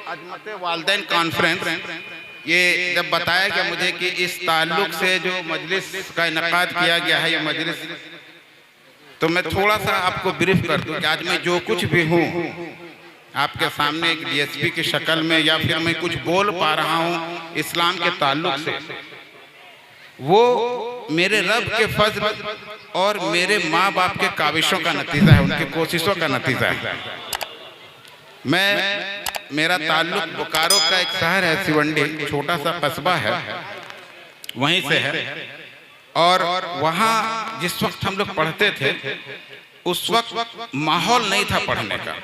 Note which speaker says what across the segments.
Speaker 1: अजमत वालिदैन कॉन्फ्रेंस, ये जब बताया गया मुझे कि इस ताल्लुक से जो मजलिस का इनकाद किया गया है, ये मजलिस, तो मैं थोड़ा सा आपको ब्रीफ कर दूं कि आज मैं जो कुछ भी हूँ आपके सामने एक डीएसपी की शक्ल में, या फिर मैं कुछ बोल पा रहा हूँ इस्लाम के ताल्लुक से, वो मेरे रब के फज़्ल और मेरे माँ बाप के काविशों का नतीजा है, उनकी कोशिशों का नतीजा है। मेरा ताल्लुक बोकारो का एक शहर है सिवंडी, छोटा सा कस्बा है, वहीं से है। और वहाँ जिस वक्त हम लोग पढ़ते थे उस वक्त माहौल नहीं था पढ़ने का,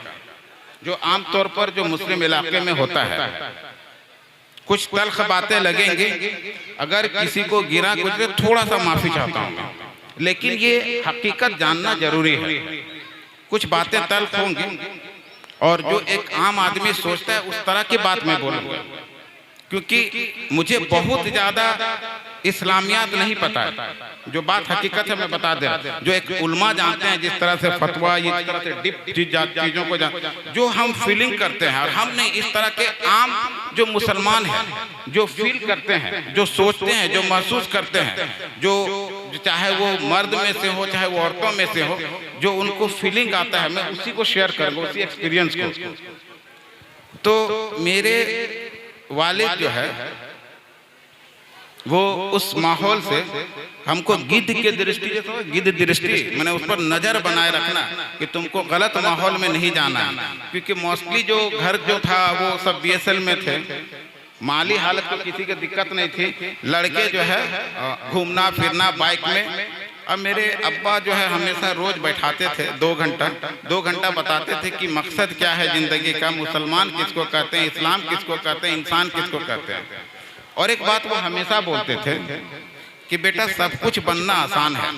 Speaker 1: जो आमतौर पर जो मुस्लिम इलाके में होता है। कुछ तल्ख बातें लगेंगी, अगर किसी को गिरा गुजरे थोड़ा सा माफी चाहता हूँ मैं, लेकिन ये हकीकत जानना जरूरी है। कुछ बातें तल्ख होंगी और जो एक आम आदमी सोचता है उस तरह की बात मैं बोलूँगा, क्योंकि मुझे बहुत ज़्यादा इस्लामियात नहीं पता है। जो बात हकीकत है मैं बता दे रहा, जो एक उल्मा जानते हैं जिस तरह से फतवा, इस तरह से डिप चीज़ों को जो हम फीलिंग करते हैं, और हम नहीं, इस तरह के आम जो मुसलमान हैं जो फील करते हैं, जो सोचते हैं, जो महसूस करते हैं, जो चाहे वो मर्द में से हो चाहे वो औरतों में से हो, जो उनको फीलिंग आता है, मैं उसी को शेयर करूँगा, उसी एक्सपीरियंस को। तो मेरे वालिद जो है वो उस माहौल से हमको गिद्ध के दृष्टि, गिद्ध दृष्टि मैंने उस पर नज़र बनाए रखना कि तुमको गलत माहौल में नहीं जाना है, क्योंकि मोस्टली जो घर जो था वो सब बीएसएल में थे, माली हालत तो किसी की दिक्कत नहीं थी, लड़के जो है घूमना फिरना बाइक में। अब मेरे अब्बा जो है हमेशा रोज़ बैठाते थे 2 घंटा बताते थे कि मकसद क्या है ज़िंदगी का, मुसलमान किसको कहते हैं, इस्लाम किसको कहते हैं, इंसान किसको कहते हैं। और एक बात वो हमेशा बोलते थे कि बेटा सब कुछ बनना आसान है,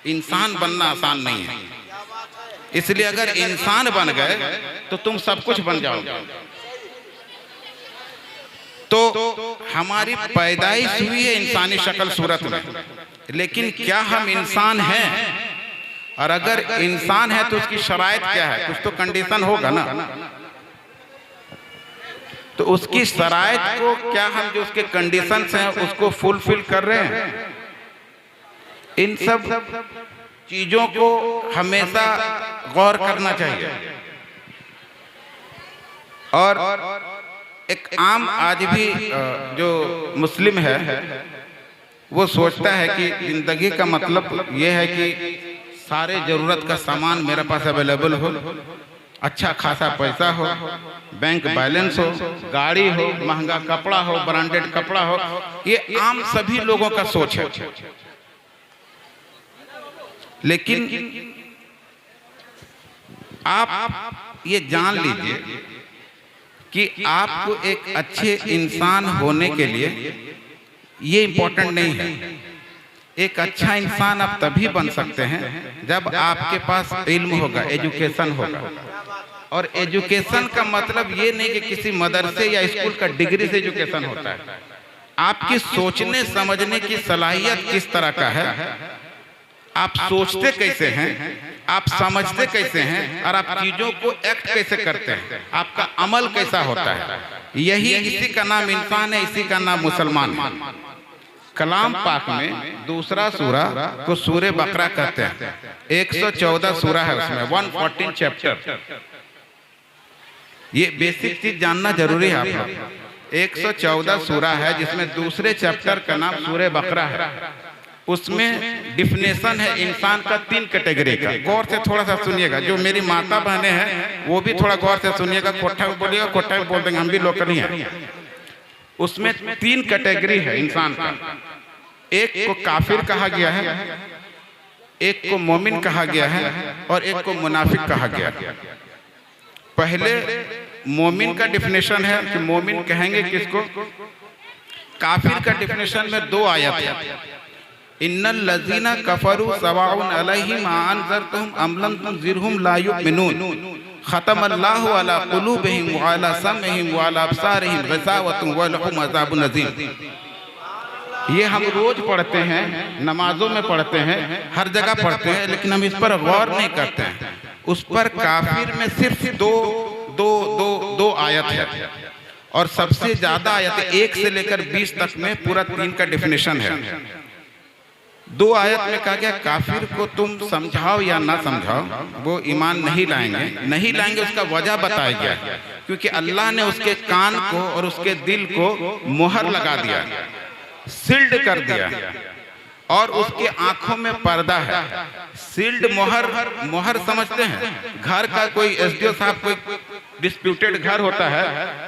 Speaker 1: इंसान बनना आसान नहीं है। इसलिए अगर इंसान बन गए तो तुम सब कुछ बन जाओगे। तो हमारी पैदाइश हुई है इंसानी शक्ल सूरत में, लेकिन क्या हम इंसान हैं? और अगर इंसान है तो उसकी शराइत क्या है? कुछ तो कंडीशन होगा ना। तो उसकी शराइत को क्या हम जो उसके कंडीशंस हैं उसको फुलफिल कर रहे हैं? इन सब चीजों को हमेशा गौर करना चाहिए। और एक आम आज भी जो मुस्लिम है वो सोचता है कि जिंदगी का मतलब ये है कि सारे जरूरत का सामान मेरे पास अवेलेबल हो, अच्छा खासा पैसा हो, बैंक बैलेंस हो, गाड़ी हो, महंगा कपड़ा हो, ब्रांडेड कपड़ा हो। ये आम सभी लोगों का सोच है। लेकिन आप ये जान लीजिए कि आपको एक अच्छे इंसान होने के लिए ये इम्पोर्टेंट नहीं है। एक अच्छा इंसान आप तभी बन सकते हैं जब आपके पास इल्म होगा, एजुकेशन होगा। और एजुकेशन का मतलब ये नहीं कि किसी मदरसे या स्कूल का डिग्री से एजुकेशन होता है। आपकी सोचने समझने की सलाहियत किस तरह का है, आप सोचते कैसे हैं, आप समझते कैसे हैं, और आप चीजों को एक्ट कैसे करते हैं, आपका अमल कैसा होता है, यही इसी का नाम इंसान है, इसी का नाम मुसलमान है। कलाम पाक में दूसरा सूरा को सूरे बकरा कहते हैं। 114 सूरा है उसमें, 114 चैप्टर। ये बेसिक चीज जानना जरूरी है आप लोग। 114 सूरा है जिसमें दूसरे चैप्टर का नाम सूरे बकरा है। उसमें डिफिनेशन है इंसान का 3 कैटेगरी का। गौर से थोड़ा सा सुनिएगा, जो मेरी माता बहनें हैं वो भी थोड़ा गौर से सुनिएगा। कोठा में बोलिएगा, कोठा में बोल देंगे, हम भी लोकल ही हैं। उसमें 3 कैटेगरी है इंसान का। एक को काफिर कहा गया है, एक को मोमिन कहा गया है, और एक को मुनाफिक कहा गया है। पहले मोमिन का डिफिनेशन है कि मोमिन कहेंगे किसको। काफिर का डिफिनेशन में 2 आयत है। इन्नल लज़ीना कफरू सवाउन अलैहिम अअनज़रतहुम अम लम तुनज़िरहुम ला युमिनून ख़तमल्लाहु अला क़ुलूबिहिम व अला समइहिम व अला अब्सारिहिम ग़िशावतुन व लहुम अज़ाबुन अज़ीम। ये हम रोज पढ़ते हैं, नमाजों में पढ़ते हैं, हर जगह पढ़ते हैं, लेकिन हम इस पर गौर नहीं करते हैं। उस पर काफिर में सिर्फ दो दो आयत है, और सबसे ज्यादा आयत 1 से लेकर 20 तक में पूरा 3 का डेफिनेशन है। 2 आयत में कहा गया काफिर को तुम समझाओ या ना समझाओ, वो ईमान नहीं लाएंगे। उसका वजह बताया गया, क्योंकि अल्लाह ने उसके कान को और उसके दिल को मोहर लगा दिया, सील्ड कर दिया, और उसके आंखों में पर्दा है। सील्ड मोहर समझते हैं, घर का कोई एसडीओ साहब कोई डिस्प्यूटेड घर होता है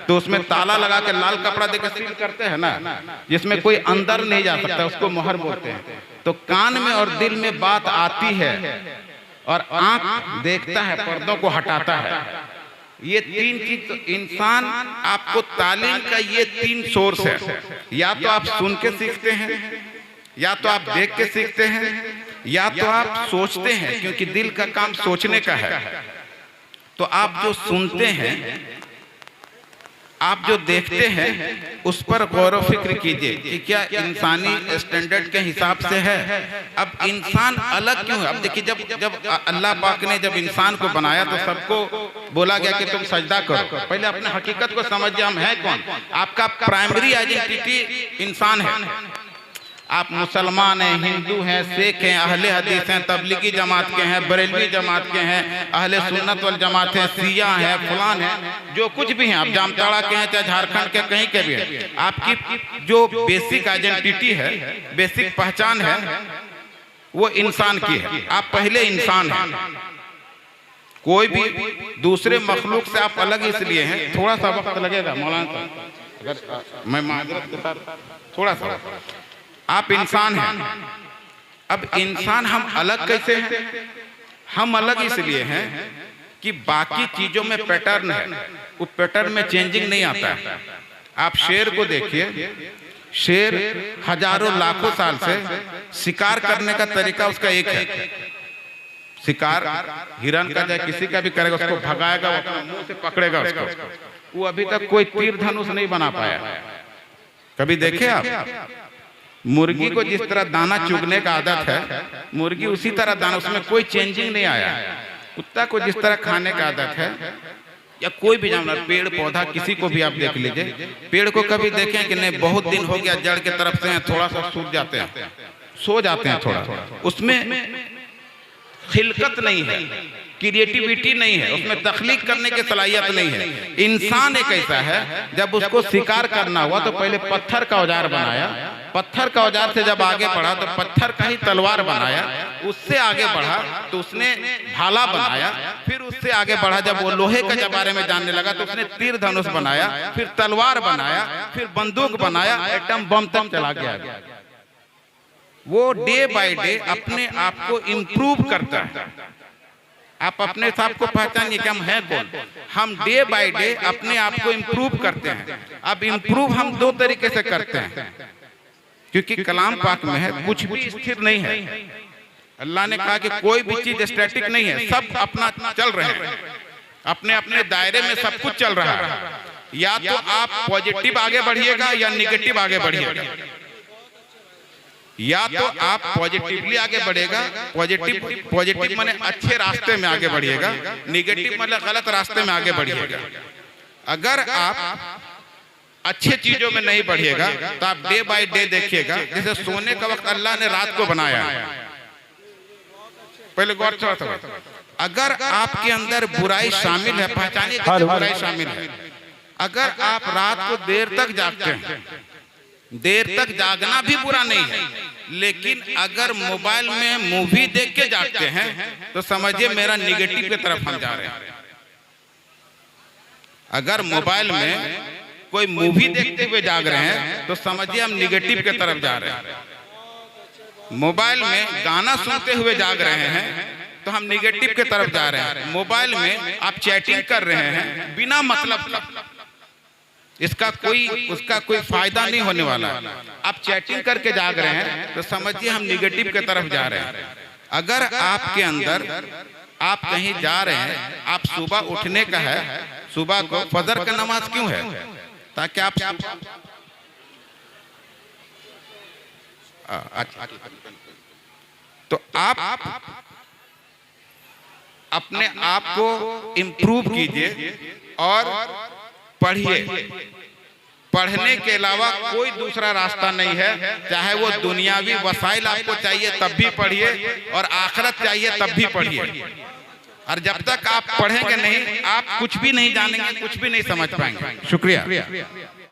Speaker 1: तो उसमें ताला लगा के लाल कपड़ा देकर सील करते हैं ना, जिसमें कोई अंदर नहीं जा सकता, उसको मोहर बोलते हैं। तो कान में और दिल में बात आती है और आंख देखता है, पर्दों को हटाता है। ये 3 चीज तो इंसान आपको तालीम का ये 3 सोर्स है, या तो आप सुन के सीखते हैं, या तो आप देख के सीखते हैं, या तो आप सोचते हैं, क्योंकि दिल का काम सोचने का है। तो आप जो सुनते हैं, आप जो देखते हैं, उस पर गौर व फिक्र कीजिए कि क्या इंसानी स्टैंडर्ड के हिसाब से है। अब इंसान अलग क्यों है? अब देखिए, जब अल्लाह पाक ने जब इंसान को बनाया तो सबको बोला गया कि तुम सजदा करो। पहले अपने हकीकत को समझिए, हम हैं कौन। आपका प्राइमरी आइडेंटिटी इंसान है। आप मुसलमान हैं, हिंदू हैं, सिख हैं, अहले हदीस हैं, तबलीगी जमात के हैं, बरेलवी जमात के हैं, अहले सुन्नत वल जमात हैं, सिया हैं, फलान हैं, जो कुछ भी हैं, आप जामताड़ा के हैं, चाहे झारखंड के कहीं के भी हैं, आपकी जो बेसिक आइडेंटिटी है, बेसिक पहचान है, वो इंसान की है। आप पहले इंसान हैं। कोई भी दूसरे मखलूक से आप अलग इसलिए हैं। थोड़ा सा वक्त लगेगा मौलाना साहब, अगर मैं माजरत के साथ थोड़ा सा, आप इंसान हैं। अब इंसान हम अलग कैसे हैं? हम अलग इसलिए हैं कि बाकी चीजों में पैटर्न है, उस पैटर्न में चेंजिंग नहीं आता है। आप शेर को देखिए, शेर हजारों लाखों साल से शिकार करने का तरीका उसका एक है। शिकार हिरन का चाहे किसी का भी करेगा, उसको भगाएगा, वो अपने मुंह से पकड़ेगा उसको। वो अभी तक कोई तीर धनुष नहीं बना पाया। कभी देखे आप? मुर्गी को जिस तरह दाना चुगने का आदत है, मुर्गी उसी तरह दाना, उसमें कोई चेंजिंग नहीं आया। कुत्ता को जिस तरह खाने का आदत है, या कोई भी जानवर, पेड़ पौधा, किसी को भी आप देख लीजिए, पेड़ को कभी देखें कि नहीं बहुत दिन हो गया जड़ के तरफ से थोड़ा सा सूख जाते हैं, सो जाते हैं, थोड़ा उसमें खिलकत नहीं है, क्रिएटिविटी नहीं है, उसमें तख्लीक करने की सलाहियत नहीं है। इंसान एक ऐसा है, जब उसको शिकार करना हुआ तो पहले पत्थर का औजार बनाया, पत्थर का औजार से जब आगे बढ़ा तो पत्थर का ही तलवार बनाया, उससे आगे बढ़ा तो उसने भाला बनाया, फिर उससे आगे बढ़ा जब वो लोहे के बारे में जानने लगा तो उसने तीर धनुष बनाया, फिर तलवार बनाया, फिर बंदूक बनाया, एटम बम तक चला गया। वो डे बाय डे अपने आप को इम्प्रूव करता है। आप अपने आप को पहचानिए कि हम हैं कौन। हम डे बाय डे अपने आप को इम्प्रूव करते हैं। अब इम्प्रूव हम 2 तरीके से करते हैं, क्योंकि कलाम पाक में है कुछ भी स्थिर नहीं है। अल्लाह ने कहा कि कोई भी चीज स्टैटिक नहीं है, सब अपना चल रहे हैं, अपने अपने दायरे में सब कुछ चल रहा है। या तो आप पॉजिटिव आगे बढ़िएगा या निगेटिव आगे बढ़िएगा। या तो आप पॉजिटिवली आगे बढ़ेगा, पॉजिटिव माने अच्छे रास्ते में आगे बढ़िएगा, निगेटिव मतलब गलत रास्ते में आगे बढ़िएगा। अगर आप अच्छे चीजों में नहीं बढ़िएगा तो आप डे बाय डे देखिएगा, जैसे सोने का वक्त अल्लाह ने रात को बनाया। पहले गौर से, अगर आपके अंदर बुराई शामिल है, पहचानिए कि बुराई शामिल है। अगर आप रात को देर तक जागते हैं, देर तक जागना भी बुरा नहीं है, लेकिन अगर मोबाइल में मूवी देख के जागते हैं तो समझिए मेरा निगेटिव की तरफ हम जा रहे हैं। अगर मोबाइल में कोई मूवी देखते हुए जाग रहे हैं तो समझिए हम निगेटिव की तरफ जा रहे हैं। मोबाइल में गाना सुनते हुए जाग रहे हैं तो हम निगेटिव की तरफ जा रहे हैं। मोबाइल में आप चैटिंग कर रहे हैं बिना मतलब का, उसका कोई फायदा नहीं होने वाला है, आप चैटिंग करके जाग रहे हैं तो समझिए हम निगेटिव की तरफ जा रहे हैं। अगर आपके अंदर आप कहीं जा रहे हैं, आप सुबह उठने का है, सुबह को फजर का नमाज क्यों है? ताकि आप तो अपने आप को इम्प्रूव कीजिए और पढ़िए। पढ़ने के अलावा कोई दूसरा रास्ता नहीं है। चाहे वो दुनियावी वसाइल आपको चाहिए तब भी पढ़िए और आखिरत चाहिए तब भी पढ़िए। और जब तक आप पढ़ेंगे नहीं, आप कुछ भी नहीं जानेंगे, कुछ भी नहीं समझ पाएंगे। शुक्रिया।